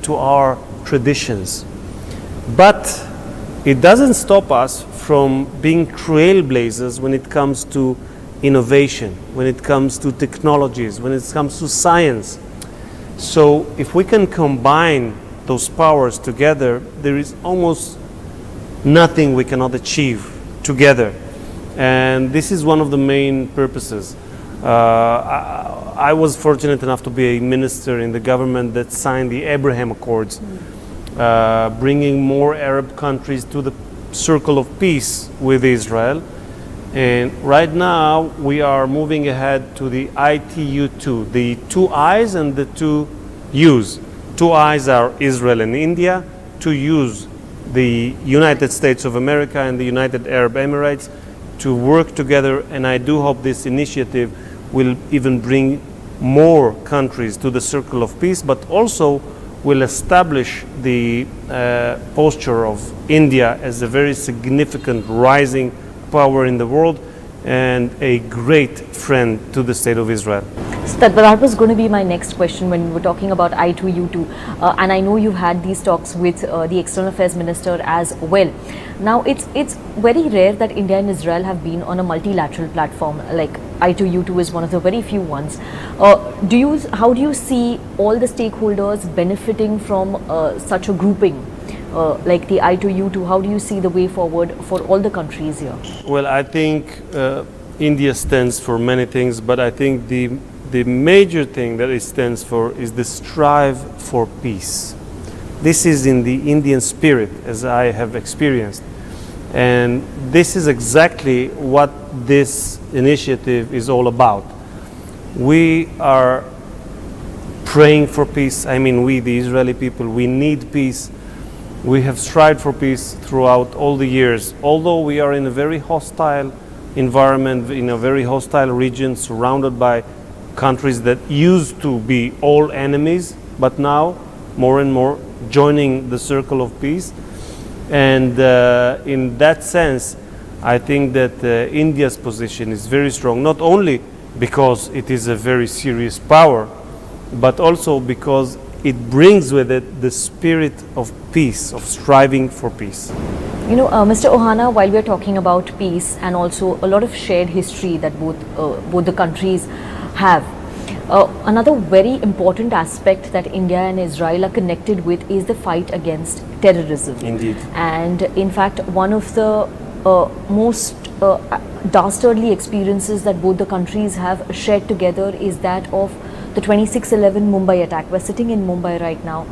to our traditions. But it doesn't stop us from being trailblazers when it comes to innovation, when it comes to technologies, when it comes to science. So if we can combine those powers together, there is almost nothing we cannot achieve together. And this is one of the main purposes. I was fortunate enough to be a minister in the government that signed the Abraham Accords, bringing more Arab countries to the circle of peace with Israel. And right now we are moving ahead to the ITU2, the two I's and the two U's. Two I's are Israel and India, two U's the United States of America and the United Arab Emirates, to work together. And I do hope this initiative will even bring more countries to the circle of peace, but also will establish the posture of India as a very significant rising power in the world and a great friend to the state of Israel. So that was going to be my next question when we were talking about I2U2, and I know you've had these talks with the External Affairs Minister as well. Now it's very rare that India and Israel have been on a multilateral platform, like I2U2 is one of the very few ones. How do you see all the stakeholders benefiting from such a grouping like the I2U2? How do you see the way forward for all the countries here? Well, I think India stands for many things, but I think the major thing that it stands for is the strive for peace. This is in the Indian spirit, as I have experienced. And this is exactly what this initiative is all about. We are praying for peace. I mean, we, the Israeli people, we need peace. We have strived for peace throughout all the years. Although we are in a very hostile environment, in a very hostile region, surrounded by countries that used to be all enemies, but now more and more joining the circle of peace. And in that sense, I think that India's position is very strong, not only because it is a very serious power, but also because it brings with it the spirit of peace, of striving for peace. You know, Mr. Ohana, while we are talking about peace and also a lot of shared history that both the countries have, another very important aspect that India and Israel are connected with is the fight against terrorism. Indeed. And in fact, one of the most dastardly experiences that both the countries have shared together is that of the 26/11 Mumbai attack. We're sitting in Mumbai right now,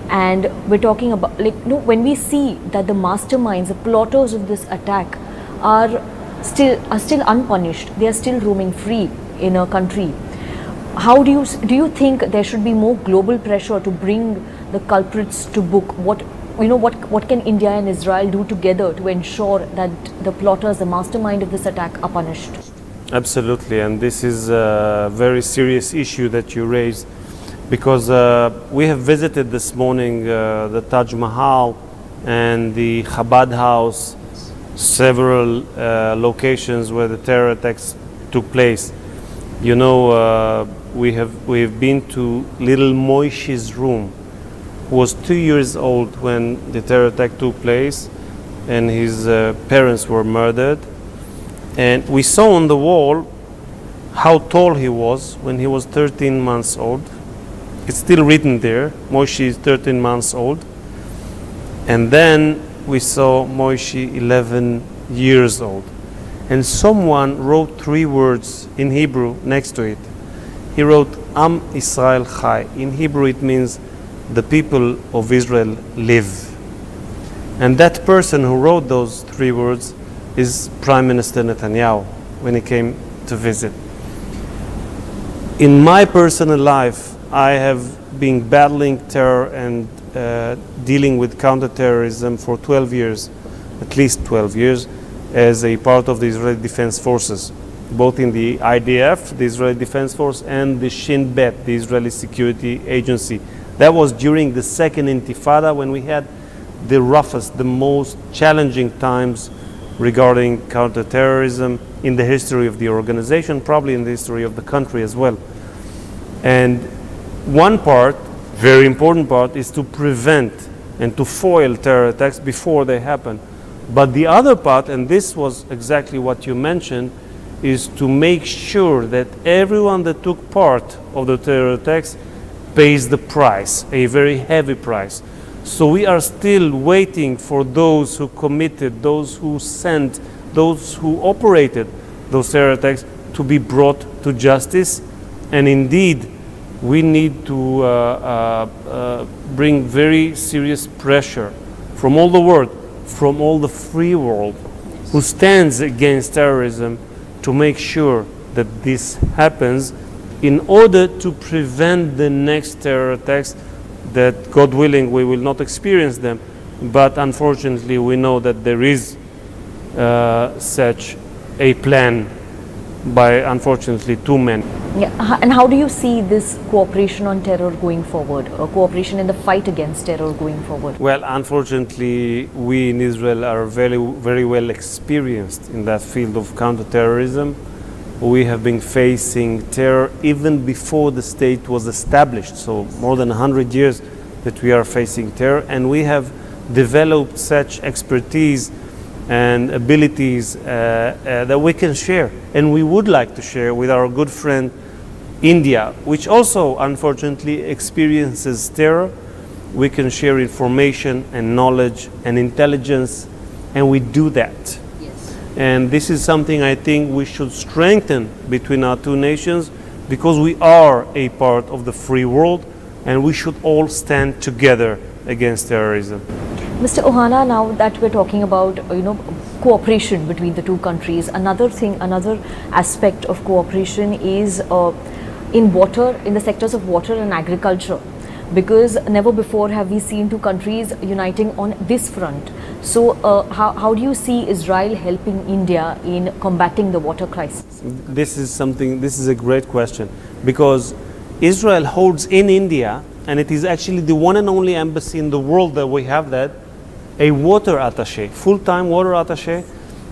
and we're talking about, like, you know, when we see that the masterminds, the plotters of this attack are still unpunished, they are still roaming free in a country. How do you think there should be more global pressure to bring the culprits to book? What can India and Israel do together to ensure that the plotters, the mastermind of this attack, are punished? Absolutely, and this is a very serious issue that you raise, because we have visited this morning the Taj Mahal and the Chabad house, several locations where the terror attacks took place. You know, we have been to little Moishe's room, who was 2 years old when the terror attack took place, and his parents were murdered. And we saw on the wall how tall he was when he was 13 months old. It's still written there, Moshe is 13 months old. And then we saw Moshe 11 years old. And someone wrote 3 words in Hebrew next to it. He wrote, Am Israel Chai. In Hebrew it means the people of Israel live. And that person who wrote those 3 words is Prime Minister Netanyahu when he came to visit. In my personal life, I have been battling terror and dealing with counterterrorism for 12 years, at least 12 years, as a part of the Israeli Defense Forces, both in the IDF, the Israeli Defense Force, and the Shin Bet, the Israeli Security Agency. That was during the second Intifada, when we had the roughest, the most challenging times regarding counterterrorism in the history of the organization, probably in the history of the country as well. And one part very important part is to prevent and to foil terror attacks before they happen. But the other part, and this was exactly what you mentioned, is to make sure that everyone that took part of the terror attacks pays the price, a very heavy price. So we are still waiting for those who committed, those who sent, those who operated those terror attacks to be brought to justice. And indeed, we need to bring very serious pressure from all the world, from all the free world who stands against terrorism, to make sure that this happens in order to prevent the next terror attacks that, God willing, we will not experience them. But unfortunately, we know that there is such a plan by, unfortunately, too many. Yeah. And how do you see this cooperation on terror going forward, or cooperation in the fight against terror going forward? Well, unfortunately, we in Israel are very well experienced in that field of counterterrorism. We have been facing terror even before the state was established, so more than 100 years that we are facing terror, and we have developed such expertise and abilities that we can share, and we would like to share with our good friend India, which also unfortunately experiences terror. We can share information and knowledge and intelligence, and we do that. Yes. And this is something I think we should strengthen between our two nations, because we are a part of the free world, and we should all stand together against terrorism. Mr. Ohana, now that we're talking about cooperation between the two countries, another aspect of cooperation is in water, in the sectors of water and agriculture, because never before have we seen two countries uniting on this front. So how do you see Israel helping India in combating the water crisis? This is a great question, because Israel holds in India, and it is actually the one and only embassy in the world that we have that, a water attaché, full-time water attaché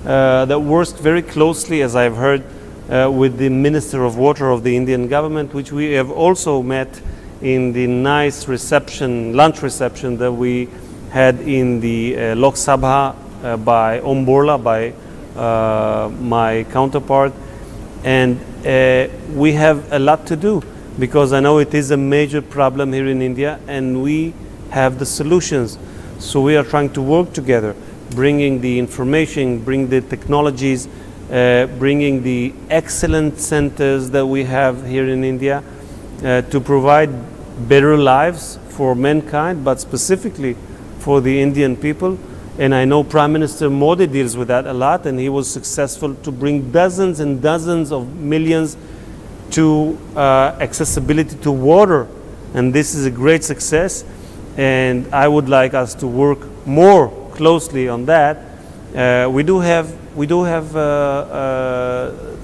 that works very closely, as I've heard, with the Minister of Water of the Indian government, which we have also met in the nice lunch reception that we had in the Lok Sabha by Om Borla, by my counterpart. And we have a lot to do, because I know it is a major problem here in India, and we have the solutions. So we are trying to work together, bringing the information, bring the technologies, bringing the excellent centers that we have here in India to provide better lives for mankind, but specifically for the Indian people. And I know Prime Minister Modi deals with that a lot, and he was successful to bring dozens and dozens of millions to accessibility to water. And this is a great success. And I would like us to work more closely on that. We do have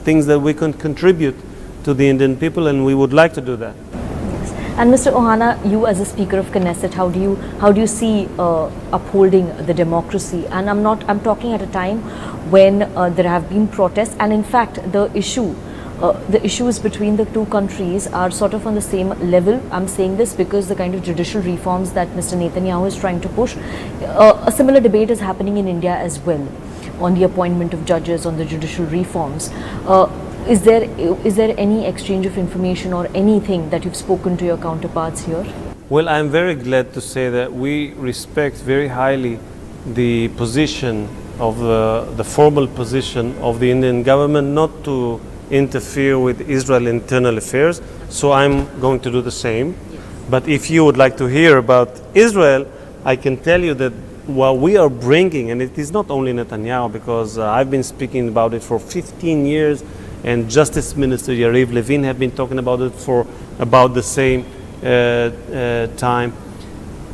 things that we can contribute to the Indian people, and we would like to do that. Yes. And Mr. Ohana, you as a Speaker of Knesset, how do you see upholding the democracy? And I'm talking at a time when there have been protests, and in fact the issues between the two countries are sort of on the same level. I'm saying this because the kind of judicial reforms that Mr. Netanyahu is trying to push, a similar debate is happening in India as well on the appointment of judges, on the judicial reforms. Is there any exchange of information or anything that you've spoken to your counterparts here? Well, I'm very glad to say that we respect very highly the position of the formal position of the Indian government not to interfere with Israel's internal affairs. So I'm going to do the same. Yes. But if you would like to hear about Israel, I can tell you that what we are bringing, and it is not only Netanyahu, because I've been speaking about it for 15 years, and Justice Minister Yariv Levin have been talking about it for about the same time.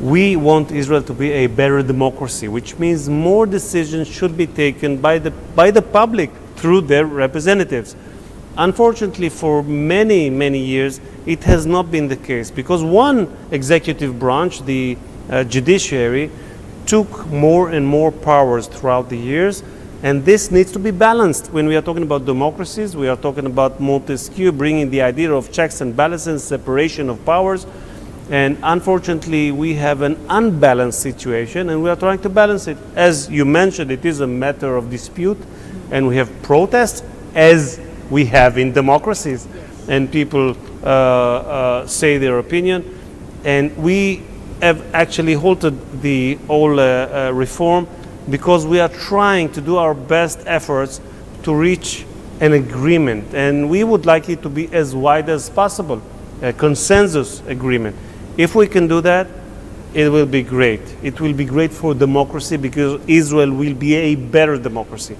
We want Israel to be a better democracy, which means more decisions should be taken by the public through their representatives. Unfortunately, for many, many years, it has not been the case, because one executive branch, the judiciary, took more and more powers throughout the years, and this needs to be balanced. When we are talking about democracies, we are talking about Montesquieu bringing the idea of checks and balances, separation of powers, And unfortunately, we have an unbalanced situation, and we are trying to balance it. As you mentioned, it is a matter of dispute, and we have protests, as we have in democracies, and people say their opinion. And we have actually halted the whole reform because we are trying to do our best efforts to reach an agreement, and we would like it to be as wide as possible, a consensus agreement. If we can do that, it will be great. It will be great for democracy because Israel will be a better democracy.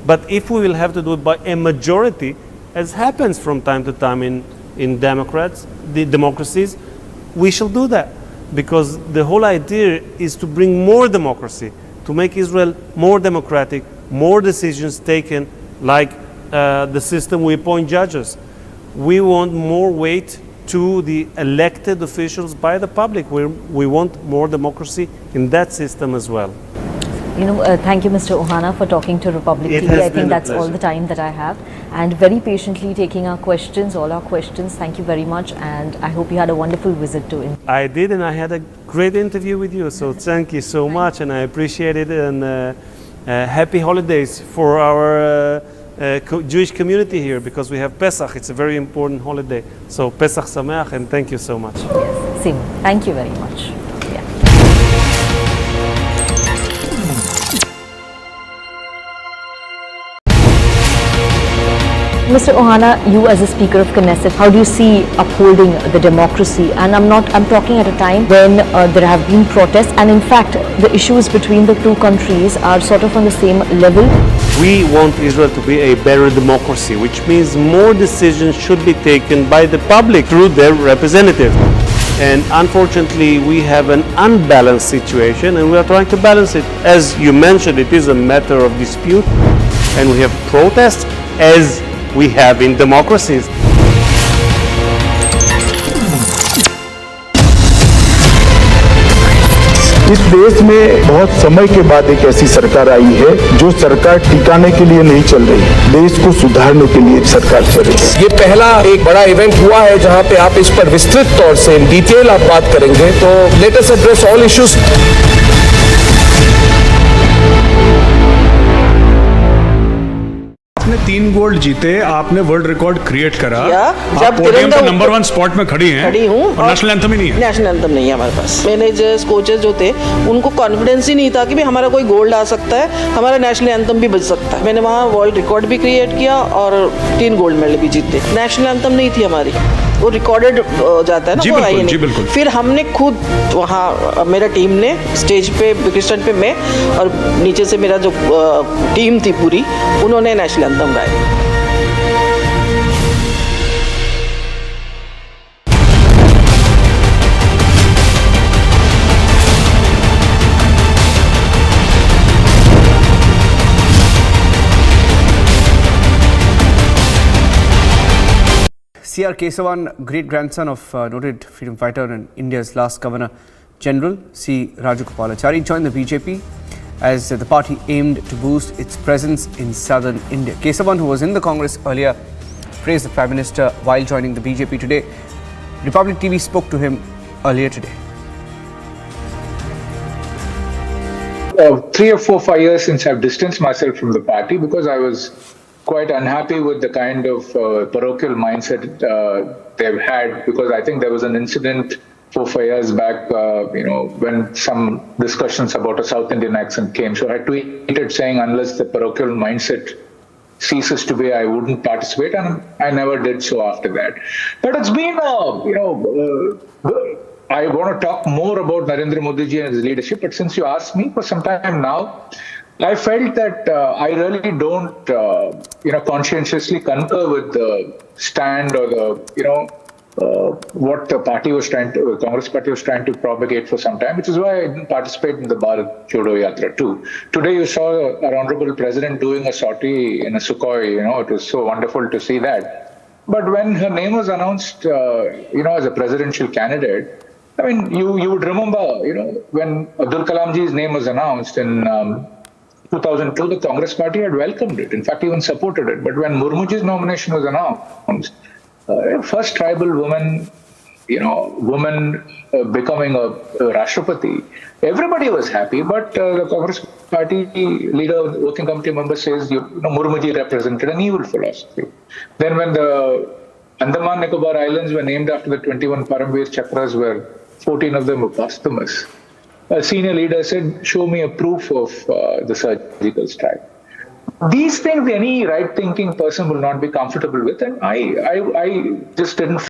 But if we will have to do it by a majority, as happens from time to time in the democracies, we shall do that. Because the whole idea is to bring more democracy, to make Israel more democratic, more decisions taken, like the system we appoint judges. We want more weight to the elected officials by the public. We want more democracy in that system as well. Thank you, Mr. Ohana, for talking to Republic TV. I think that's all the time that I have. And very patiently taking our questions, all our questions. Thank you very much. And I hope you had a wonderful visit to India. I did, and I had a great interview with you. So thank you so much, and I appreciate it. And happy holidays for our Jewish community here, because we have Pesach. It's a very important holiday. So Pesach Sameach, and thank you so much. Yes, same. Thank you very much. Yeah. Mr. Ohana, you as a Speaker of Knesset, how do you see upholding the democracy? And I'm talking at a time when there have been protests, and in fact, the issues between the two countries are sort of on the same level. We want Israel to be a better democracy, which means more decisions should be taken by the public through their representatives. And unfortunately, we have an unbalanced situation, and we are trying to balance it. As you mentioned, it is a matter of dispute, and we have protests, as we have in democracies. इस देश में बहुत समय के बाद एक ऐसी सरकार आई है जो सरकार टिकाने के लिए नहीं चल रही है, देश को सुधारने के लिए सरकार चल रही है। ये पहला एक बड़ा इवेंट हुआ है जहां पे आप इस पर विस्तृत तौर से इन डिटेल आप बात करेंगे, तो let us address all issues. आपने 3 गोल्ड जीते, आपने वर्ल्ड रिकॉर्ड क्रिएट करा, जब पोडियम पे नंबर 1 स्पॉट में खड़ी हूँ और नेशनल एंथम ही नहीं है। नेशनल एंथम नहीं है हमारे पास। मैनेजर्स, कोचेस जो थे, उनको कॉन्फिडेंस ही नहीं था कि भी हमारा कोई गोल्ड आ सकता है, हमारा नेशनल एंथम भी बज सकता है। मैंने वहाँ वर्ल्ड रिकॉर्ड भी क्रिएट किया और 3 गोल्ड मेडल भी जीते। नेशनल एंथम नहीं थी हमारी, वो रिकॉर्डेड जाता है ना, वो आई नहीं। फिर हमने खुद वहाँ, मेरा टीम ने स्टेज पे, क्रिस्टन पे मैं और नीचे से मेरा जो टीम थी पूरी, उन्होंने नेशनल एंथम गाया। C.R. Kesavan, great-grandson of noted freedom fighter and India's last Governor General, C. Rajagopalachari, joined the BJP as the party aimed to boost its presence in southern India. Kesavan, who was in the Congress earlier, praised the Prime Minister while joining the BJP today. Republic TV spoke to him earlier today. 3 or 4, 5 years since I've distanced myself from the party because I was quite unhappy with the kind of parochial mindset they've had, because I think there was an incident 4 or 5 years back, when some discussions about a South Indian accent came. So I tweeted saying, unless the parochial mindset ceases to be, I wouldn't participate, and I never did so after that. But it's been, I want to talk more about Narendra Modi ji and his leadership, but since you asked me for some time now, I felt that I really don't, conscientiously concur with the stand or the, what the party was trying to, Congress party was trying to propagate for some time, which is why I didn't participate in the Bharat Jodo Yatra too. Today you saw our Honorable President doing a sortie in a Sukhoi, it was so wonderful to see that. But when her name was announced, as a presidential candidate, I mean, you would remember, when Abdul Kalamji's name was announced in 2002, the Congress party had welcomed it, in fact, even supported it. But when Murmuji's nomination was announced, first tribal woman, woman becoming a Rashtrapati, everybody was happy, but the Congress party leader, working committee member says, Murmuji represented an evil philosophy. Then when the Andaman Nicobar Islands were named after the 21 Paramveer Chakras, where 14 of them were posthumous, a senior leader said, show me a proof of the surgical strike. These things any right-thinking person will not be comfortable with, and I just didn't